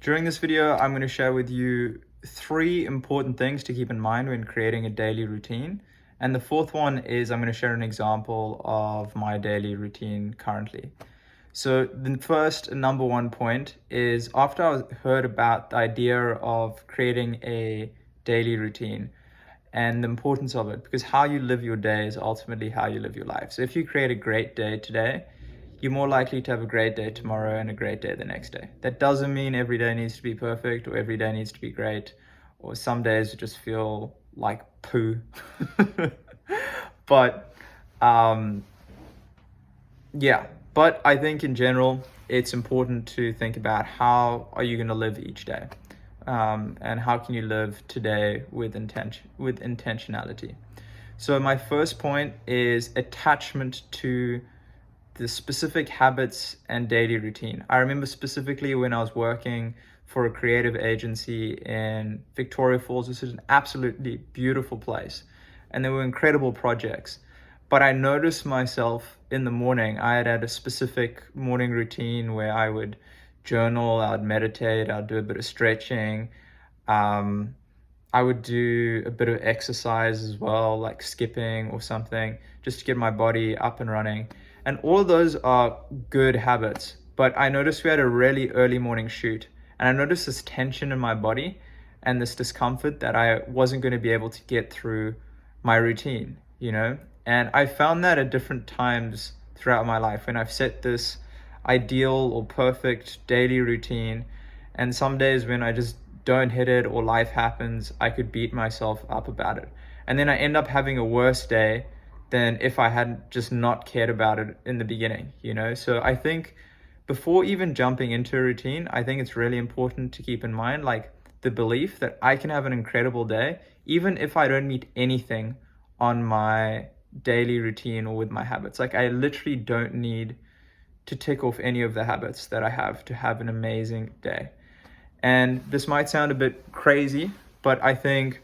During this video, I'm going to share with you 3 important things to keep in mind when creating a daily routine. And the fourth one is I'm going to share an example of my daily routine currently. So the first number one point is after I heard about the idea of creating a daily routine and the importance of it, because how you live your day is ultimately how you live your life. So if you create a great day today, you're more likely to have a great day tomorrow and a great day the next day. That doesn't mean every day needs to be perfect or every day needs to be great, or some days just feel like poo. But but I think in general, it's important to think about how are you going to live each day, and how can you live today with intentionality. So my first point is attachment to the specific habits and daily routine. I remember specifically when I was working for a creative agency in Victoria Falls. This is an absolutely beautiful place, and there were incredible projects. But I noticed myself in the morning, I had a specific morning routine where I would journal, I would meditate, I'd do a bit of stretching. I would do a bit of exercise as well, like skipping or something, just to get my body up and running. And all of those are good habits. But I noticed we had a really early morning shoot, and I noticed this tension in my body and this discomfort that I wasn't going to be able to get through my routine, And I found that at different times throughout my life when I've set this ideal or perfect daily routine, and some days when I just don't hit it or life happens, I could beat myself up about it. And then I end up having a worse day than if I had just not cared about it in the beginning, So I think before even jumping into a routine, I think it's really important to keep in mind like the belief that I can have an incredible day even if I don't meet anything on my daily routine or with my habits. Like I literally don't need to tick off any of the habits that I have to have an amazing day. And this might sound a bit crazy, but I think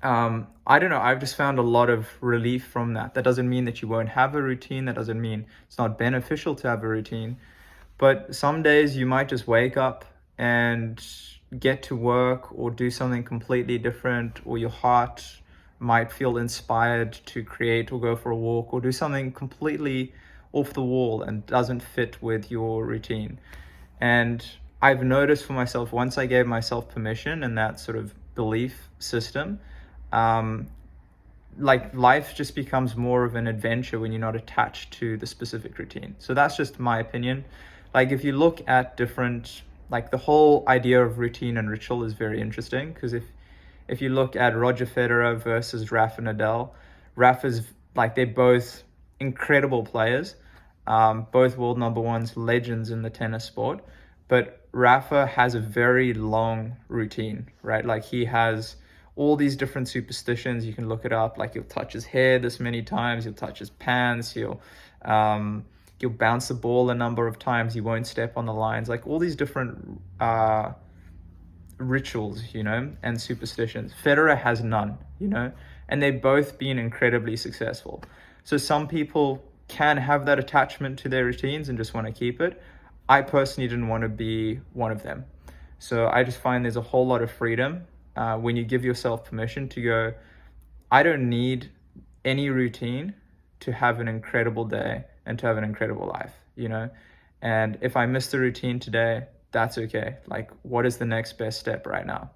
I don't know, I've just found a lot of relief from that. That doesn't mean that you won't have a routine. That doesn't mean it's not beneficial to have a routine. But some days you might just wake up and get to work or do something completely different, or your heart might feel inspired to create or go for a walk or do something completely off the wall and doesn't fit with your routine. And I've noticed for myself, once I gave myself permission and that sort of belief system, like life just becomes more of an adventure when you're not attached to the specific routine. So that's just my opinion. Like if you look at different, like the whole idea of routine and ritual is very interesting, because if you look at Roger Federer versus Rafa Nadal, Rafa's like, they're both incredible players, both world number ones, legends in the tennis sport. But Rafa has a very long routine, right? Like he has all these different superstitions. You can look it up. Like he'll touch his hair this many times. He'll touch his pants. He'll bounce the ball a number of times. He won't step on the lines. Like all these different rituals, and superstitions. Federer has none, and they've both been incredibly successful. So some people can have that attachment to their routines and just want to keep it. I personally didn't want to be one of them. So I just find there's a whole lot of freedom when you give yourself permission to go, I don't need any routine to have an incredible day and to have an incredible life, And if I miss the routine today, that's okay. Like, what is the next best step right now?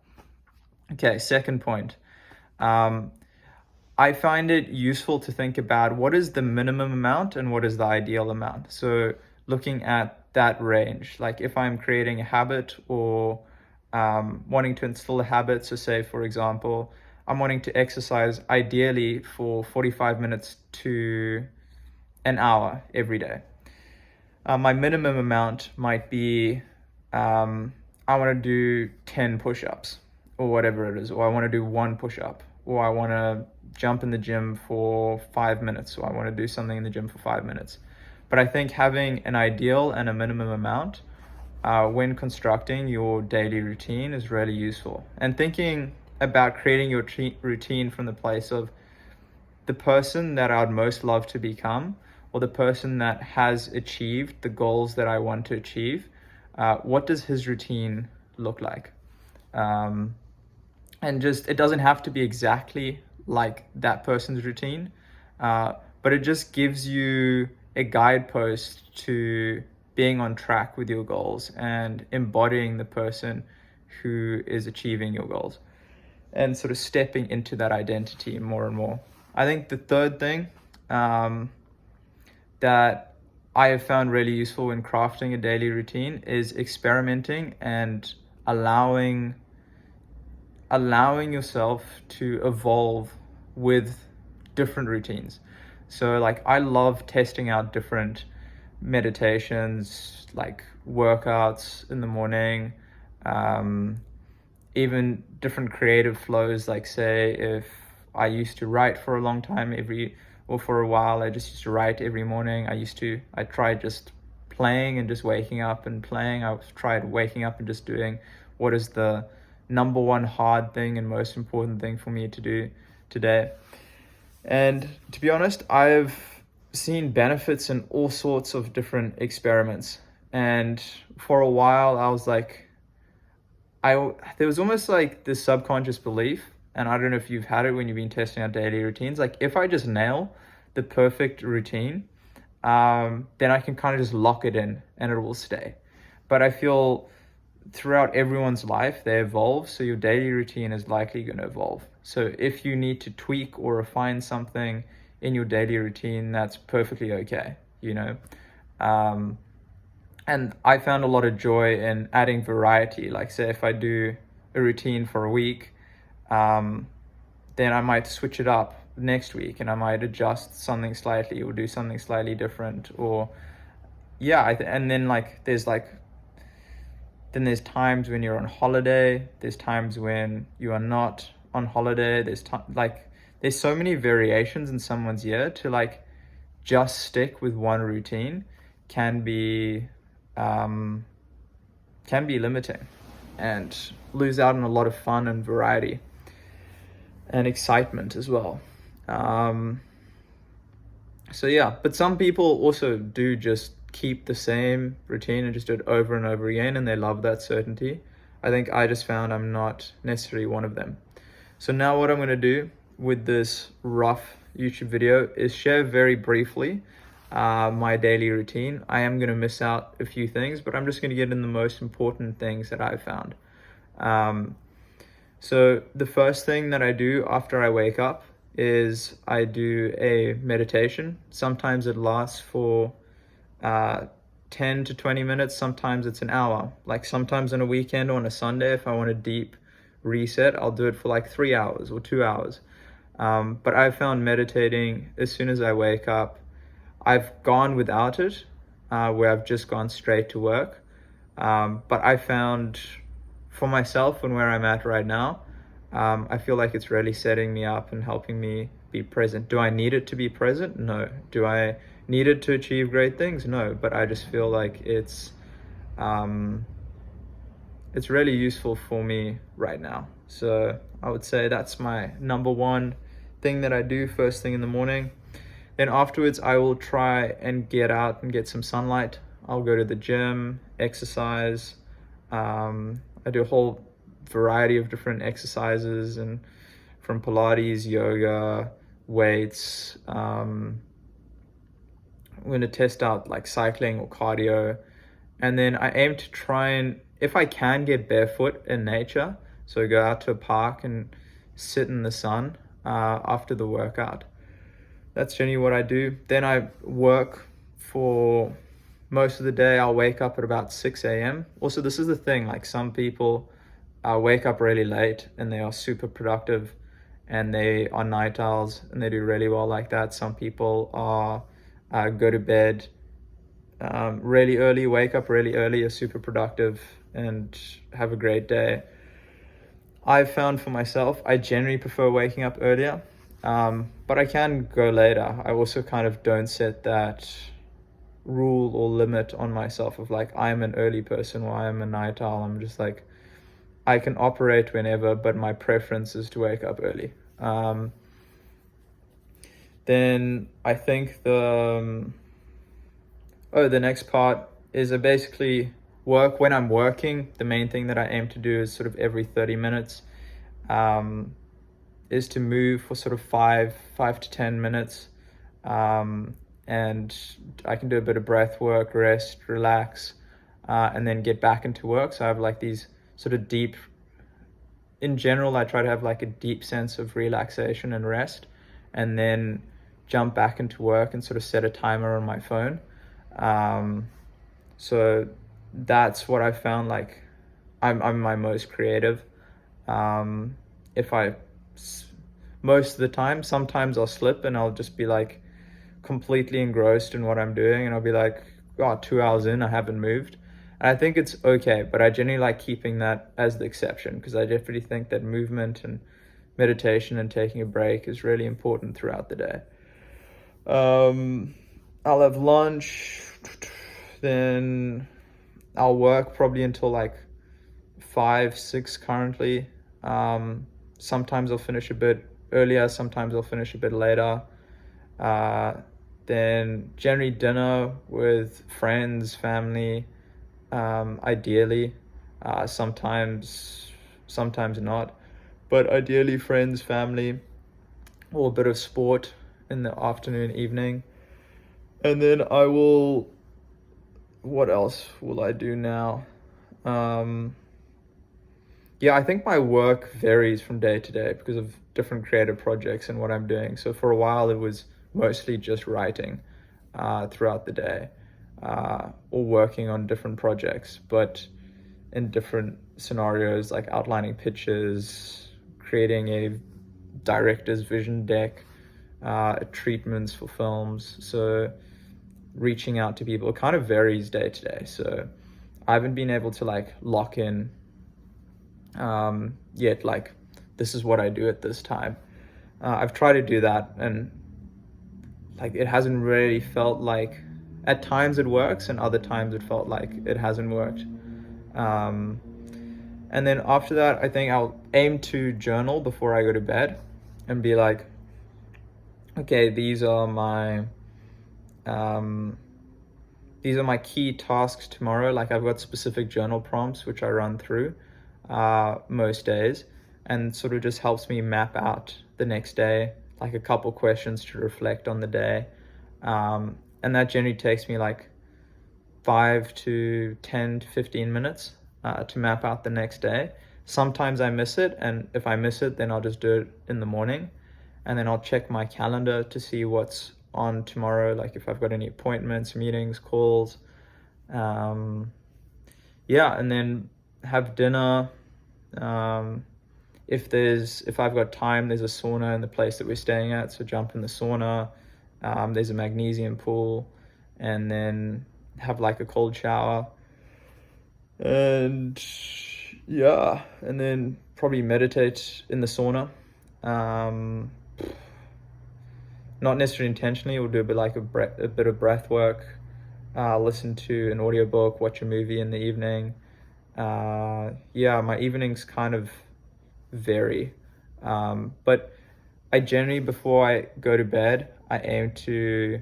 Okay, second point. I find it useful to think about what is the minimum amount and what is the ideal amount. So looking at that range, like if I'm creating a habit or wanting to instill a habit, so say, for example, I'm wanting to exercise ideally for 45 minutes to an hour every day. My minimum amount might be, I want to do 10 push-ups or whatever it is, or I want to do 1 push-up, or I want to jump in the gym for 5 minutes, or I want to do something in the gym for 5 minutes. But I think having an ideal and a minimum amount when constructing your daily routine is really useful. And thinking about creating your routine from the place of the person that I'd most love to become, or the person that has achieved the goals that I want to achieve, what does his routine look like? And just, it doesn't have to be exactly like that person's routine, but it just gives you a guidepost to being on track with your goals and embodying the person who is achieving your goals, and sort of stepping into that identity more and more. I think the third thing that I have found really useful when crafting a daily routine is experimenting and allowing yourself to evolve with different routines. So like, I love testing out different meditations, like workouts in the morning, even different creative flows. Like, say if I used to write for a long time, for a while I just used to write every morning. I tried just playing and just waking up and playing. I tried waking up and just doing what is the number one hard thing and most important thing for me to do today. And to be honest, I've seen benefits in all sorts of different experiments. And for a while I was like, there was almost like this subconscious belief, and I don't know if you've had it when you've been testing out daily routines, like if I just nail the perfect routine, then I can kind of just lock it in and it will stay. But I feel throughout everyone's life, they evolve, so your daily routine is likely going to evolve. So if you need to tweak or refine something in your daily routine, that's perfectly okay, you know? And I found a lot of joy in adding variety. Like, say if I do a routine for a week, then I might switch it up next week and I might adjust something slightly or do something slightly different. Or and then there's times when you're on holiday, there's times when you are not on holiday, there's so many variations in someone's year. To like just stick with one routine can be limiting and lose out on a lot of fun and variety and excitement as well. But some people also do just keep the same routine and just do it over and over again, and they love that certainty. I think I just found I'm not necessarily one of them. So now what I'm going to do with this rough YouTube video is share very briefly my daily routine. I am going to miss out a few things, but I'm just going to get in the most important things that I've found. So the first thing that I do after I wake up is I do a meditation. Sometimes it lasts for 10 to 20 minutes. Sometimes it's an hour. Like sometimes on a weekend or on a Sunday, if I want a deep reset, I'll do it for like 3 hours or 2 hours. But I've found meditating as soon as I wake up. I've gone without it, where I've just gone straight to work. But I found for myself and where I'm at right now, I feel like it's really setting me up and helping me be present. Do I need it to be present? No. Do I need it to achieve great things? No. But I just feel like it's really useful for me right now. So I would say that's my number one thing that I do first thing in the morning. Then afterwards, I will try and get out and get some sunlight. I'll go to the gym, exercise. I do a whole variety of different exercises, and from Pilates, yoga, weights. I'm going to test out like cycling or cardio. And then I aim to try and, if I can, get barefoot in nature. So go out to a park and sit in the sun after the workout. That's generally what I do. Then I work for most of the day. I'll wake up at about 6 a.m. Also, this is the thing, like some people wake up really late and they are super productive and they are night owls and they do really well like that. Some people go to bed really early, wake up really early, are super productive and have a great day. I've found for myself, I generally prefer waking up earlier, but I can go later. I also kind of don't set that rule or limit on myself of like, I'm an early person or I'm a night owl. I'm just like, I can operate whenever, but my preference is to wake up early. Then I think the next part is basically when I'm working, the main thing that I aim to do is sort of every 30 minutes is to move for sort of 5 to 10 minutes. And I can do a bit of breath work, rest, relax, and then get back into work. So I have like these sort of deep, in general, I try to have like a deep sense of relaxation and rest, and then jump back into work and sort of set a timer on my phone. So that's what I found, like I'm my most creative. If I most of the time, sometimes I'll slip and I'll just be like completely engrossed in what I'm doing, and I'll be like, oh, 2 hours in, I haven't moved. And I think it's okay, but I generally like keeping that as the exception, because I definitely think that movement and meditation and taking a break is really important throughout the day. I'll have lunch, then I'll work probably until like 5, 6 currently. Sometimes I'll finish a bit earlier, sometimes I'll finish a bit later. Then generally dinner with friends, family, ideally. Sometimes not, but ideally friends, family, or a bit of sport in the afternoon, evening. And then what else will I do now? Yeah, I think my work varies from day to day because of different creative projects and what I'm doing. So for a while, it was mostly just writing throughout the day, or working on different projects, but in different scenarios, like outlining pitches, creating a director's vision deck, treatments for films. So reaching out to people, it kind of varies day to day. So I haven't been able to like lock in yet, like this is what I do at this time. I've tried to do that, and like it hasn't really felt like, at times it works and other times it felt like it hasn't worked. And then after that, I think I'll aim to journal before I go to bed and be like, okay, these are my key tasks tomorrow. Like I've got specific journal prompts which I run through most days, and sort of just helps me map out the next day, like a couple questions to reflect on the day. And that generally takes me like 5 to 10 to 15 minutes to map out the next day. Sometimes I miss it, and if I miss it, then I'll just do it in the morning, and then I'll check my calendar to see what's on tomorrow, like if I've got any appointments, meetings, calls. And then have dinner. If I've got time, there's a sauna in the place that we're staying at, so jump in the sauna. There's a magnesium pool, and then have like a cold shower, and and then probably meditate in the sauna. Not necessarily intentionally, we'll do a bit of breath work, listen to an audiobook, watch a movie in the evening. My evenings kind of vary, but I generally, before I go to bed, I aim to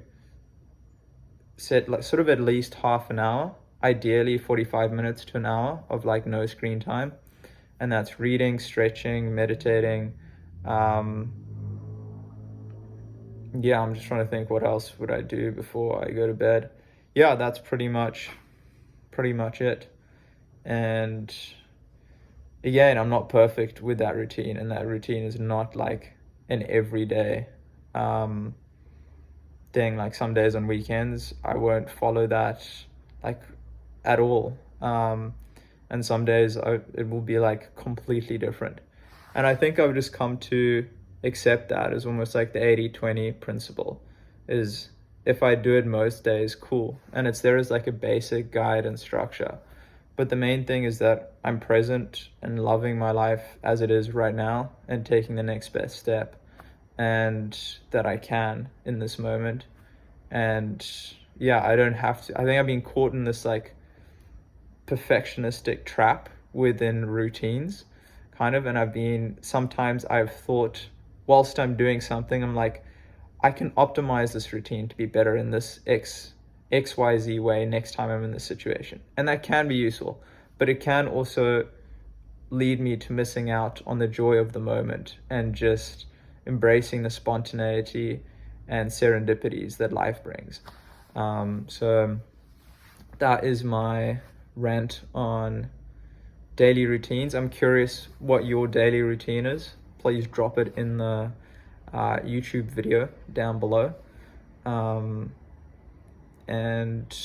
set like sort of at least half an hour, ideally 45 minutes to an hour of like no screen time, and that's reading, stretching, meditating. I'm just trying to think, what else would I do before I go to bed. That's pretty much it. And again, I'm not perfect with that routine, and that routine is not like an everyday thing. Like some days on weekends, I won't follow that like at all. And some days it will be like completely different. And I think I've just come to accept that as almost like the 80-20 principle, is if I do it most days, cool. And it's there as like a basic guide and structure. But the main thing is that I'm present and loving my life as it is right now, and taking the next best step, and that I can in this moment. And I don't have to. I think I've been caught in this like perfectionistic trap within routines, kind of. And sometimes I've thought, whilst I'm doing something, I'm like, I can optimize this routine to be better in this X XYZ way next time I'm in this situation. And that can be useful, but it can also lead me to missing out on the joy of the moment and just embracing the spontaneity and serendipities that life brings. So that is my rant on daily routines. I'm curious what your daily routine is. Please drop it in the YouTube video down below. And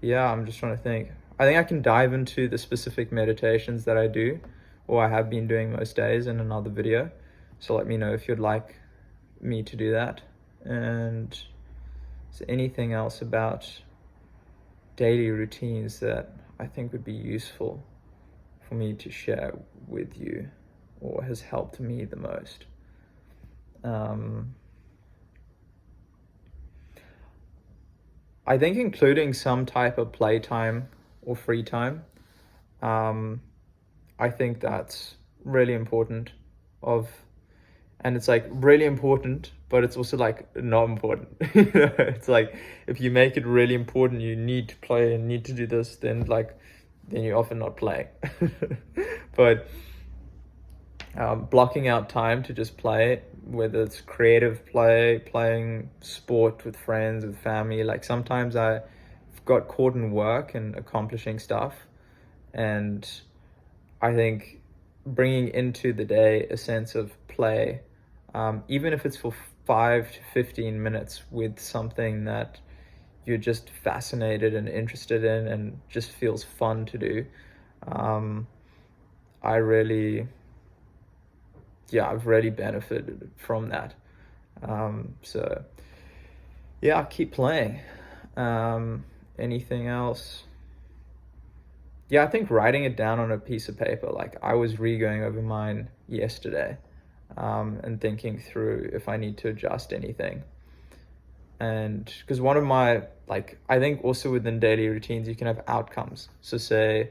yeah, I'm just trying to think. I think I can dive into the specific meditations that I do, or I have been doing most days, in another video. So let me know if you'd like me to do that. And is there anything else about daily routines that I think would be useful for me to share with you, or has helped me the most? I think including some type of playtime or free time, I think that's really important. And it's like really important, but it's also like not important. It's like if you make it really important, you need to play and need to do this, then you're often not playing. But blocking out time to just play, whether it's creative play, playing sport with friends, with family. Like sometimes I've got caught in work and accomplishing stuff, and I think bringing into the day a sense of play, even if it's for 5 to 15 minutes, with something that you're just fascinated and interested in and just feels fun to do. I've really benefited from that. So yeah, keep playing. Anything else? Yeah, I think writing it down on a piece of paper, like I was going over mine yesterday, and thinking through if I need to adjust anything. And because one of my, I think also within daily routines, you can have outcomes. So say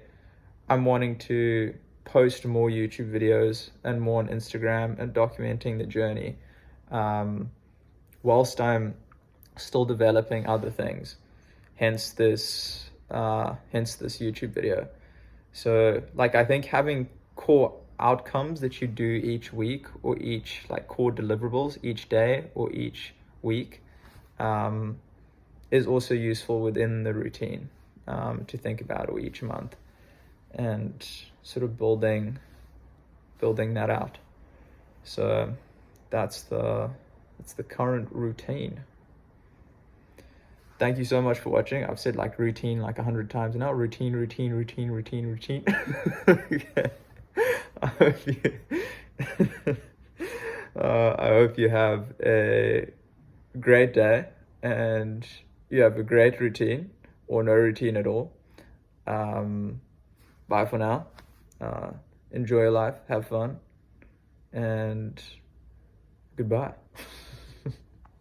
I'm wanting to post more YouTube videos and more on Instagram and documenting the journey, whilst I'm still developing other things, hence this YouTube video. So I think having core outcomes that you do each week, or each core deliverables each day or each week, is also useful within the routine, to think about, or each month, and sort of building that out. So that's the current routine. Thank you so much for watching. I've said routine 100 times now. Routine. Okay. I hope you have a great day and you have a great routine, or no routine at all. Bye for now. Enjoy your life, have fun, and goodbye.